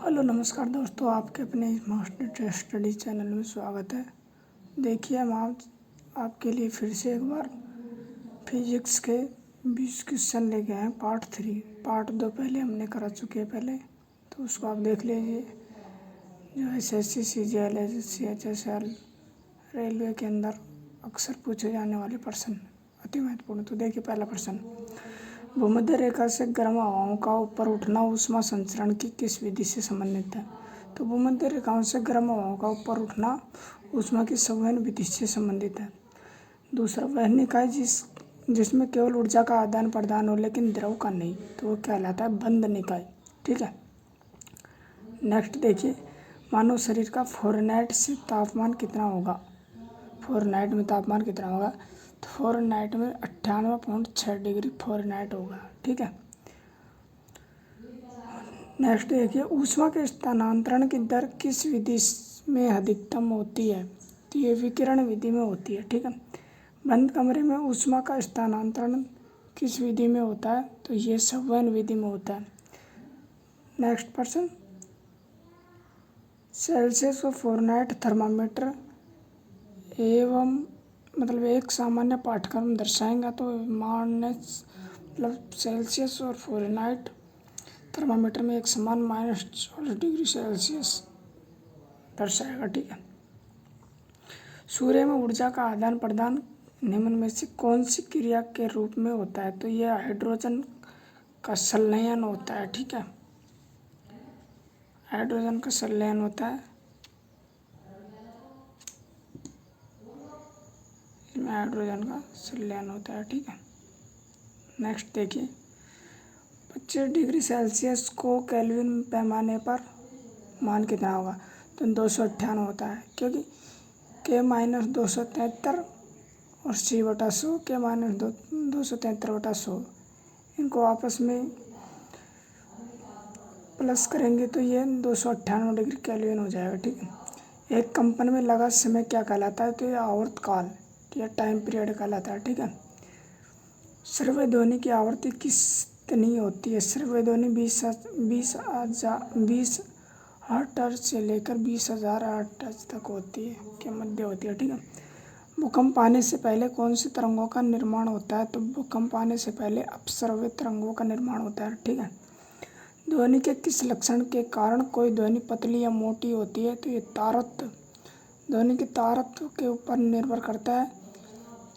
Hello नमस्कार दोस्तों, आपके अपने इस मास्टर स्टडी चैनल में स्वागत है। देखिए हम आपके लिए फिर से एक बार फिजिक्स के 20 क्वेश्चन लेके आए हैं पार्ट 3। पार्ट 2 पहले हमने करा चुके हैं पहले, तो उसको आप देख लीजिए। जो SSC CGL CHSL रेलवे के अंदर अक्सर पूछे जाने वाले प्रश्न अति महत्वपूर्ण। तो देखिए पहला प्रश्न, भूमध्य रेखा से गर्म हवाओं का ऊपर उठना ऊष्मा संचरण की किस विधि से संबंधित है? तो भूमध्य रेखाओं से गर्म हवाओं का ऊपर उठना ऊष्मा की संवहन विधि से संबंधित है। दूसरा, वह निकाय जिसमें केवल ऊर्जा का आदान प्रदान हो लेकिन द्रव का नहीं, तो वो कहलाता है बंद निकाय। ठीक है। नेक्स्ट देखिए, मानव शरीर का फ़ारेनहाइट से तापमान कितना होगा? फ़ारेनहाइट में तापमान कितना होगा? तो फ़ारेनहाइट में 98.6 डिग्री फ़ारेनहाइट होगा। ठीक है। नेक्स्ट देखिए, ऊष्मा के स्थानांतरण की दर किस विधि में अधिकतम होती है? तो ये विकिरण विधि में होती है। ठीक है। बंद कमरे में ऊष्मा का स्थानांतरण किस विधि में होता है? तो ये संवहन विधि में होता है। नेक्स्ट प्रश्न, सेल्सियस और फ़ारेनहाइट थर्मामीटर एवं एक सामान्य पाठ्यक्रम दर्शाएंगा तो सेल्सियस और फ़ारेनहाइट थर्मामीटर में एक समान -40 डिग्री सेल्सियस दर्शाएगा। ठीक है। सूर्य में ऊर्जा का आदान प्रदान निम्न में से कौन सी क्रिया के रूप में होता है? तो यह हाइड्रोजन का संलयन होता है। ठीक है। हाइड्रोजन का संलयन होता है। इसमें हाइड्रोजन का संलयन होता है। ठीक है। नेक्स्ट देखिए, 25 डिग्री सेल्सियस को केल्विन पैमाने पर मान कितना होगा? तो 298 होता है, क्योंकि K-273 और C/100 K-273/100 इनको आपस में प्लस करेंगे तो ये 298 डिग्री केल्विन हो जाएगा। ठीक है। एक कंपन में लगा समय क्या कहलाता है? तो ये आवर्तकाल या टाइम पीरियड कहलाता है। ठीक है। श्रव्य ध्वनि की आवृत्ति कितनी होती है? श्रव्य ध्वनि 20 हर्ट्ज से लेकर 20,000 हर्ट्ज तक होती है, के मध्य होती है। ठीक है। भूकंप आने से पहले कौन सी तरंगों का निर्माण होता है? तो भूकंप आने से पहले अपश्रव्य तरंगों का निर्माण होता है। ठीक है। ध्वनि के किस लक्षण के कारण कोई ध्वनि पतली या मोटी होती है? तो ये तारत्व, ध्वनि के तारत्व के ऊपर निर्भर करता है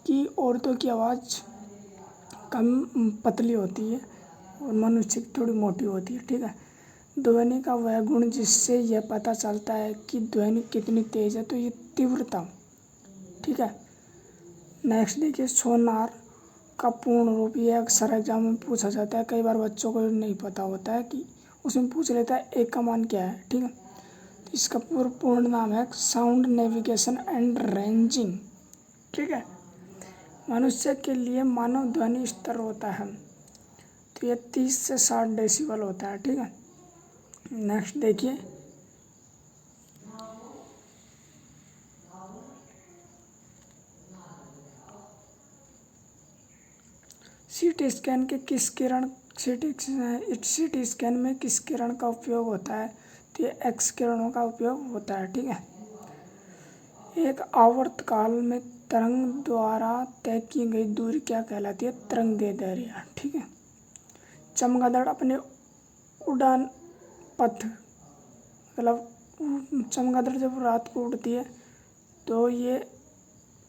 कि औरतों की आवाज़ कम पतली होती है और मनुष्य की थोड़ी मोटी होती है। ठीक है। ध्वनि का वह गुण जिससे यह पता चलता है कि ध्वनि कितनी तेज है, तो ये तीव्रता। ठीक है। नेक्स्ट देखिए, सोनार का पूर्ण रूप, ये अक्सर एग्जाम में पूछा जाता है। कई बार बच्चों को नहीं पता होता है कि उसमें पूछ लेता है एक का मान क्या है। ठीक है। तो इसका पूर्ण नाम है साउंड नेविगेशन एंड रेंजिंग। ठीक है। मनुष्य के लिए मानव ध्वनि स्तर होता है तो ये 30 से 60 डेसिबल होता है। ठीक है। नेक्स्ट देखिए, सीटी स्कैन में किस किरण का उपयोग होता है? तो ये एक्स किरणों का उपयोग होता है। ठीक है। एक आवर्तकाल में तरंग द्वारा तय की गई दूरी क्या कहलाती है? तरंगदैर्घ्य। ठीक है। चमगादड़ अपने उड़ान पथ चमगादड़ जब रात को उड़ती है तो ये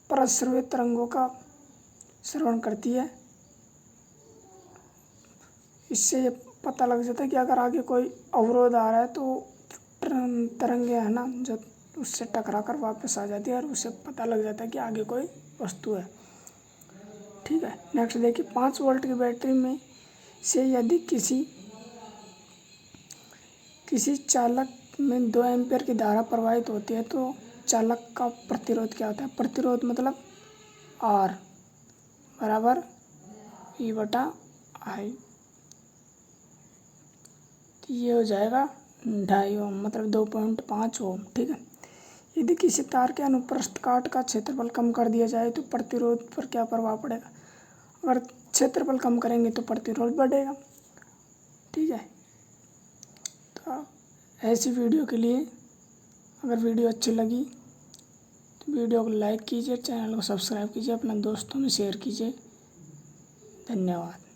परश्रव्य तरंगों का श्रवण करती है। इससे ये पता लग जाता है कि अगर आगे कोई अवरोध आ रहा है तो तरंगे है ना जो उससे टकरा कर वापस आ जाती है और उससे पता लग जाता है कि आगे कोई वस्तु है। ठीक है। नेक्स्ट देखिए, 5 वोल्ट की बैटरी में से यदि किसी चालक में 2 एम्पीयर की धारा प्रवाहित होती है तो चालक का प्रतिरोध क्या होता है? प्रतिरोध मतलब R बराबर E/I। तो ये हो जाएगा 2.5 ओम, 2.5 ओम। ठीक है। यदि किसी तार के अनुप्रस्थ काट का क्षेत्रफल कम कर दिया जाए तो प्रतिरोध पर क्या प्रभाव पड़ेगा? अगर क्षेत्रफल कम करेंगे तो प्रतिरोध बढ़ेगा। ठीक है। तो ऐसी वीडियो के लिए अगर वीडियो अच्छी लगी तो वीडियो को लाइक कीजिए, चैनल को सब्सक्राइब कीजिए, अपने दोस्तों में शेयर कीजिए। धन्यवाद।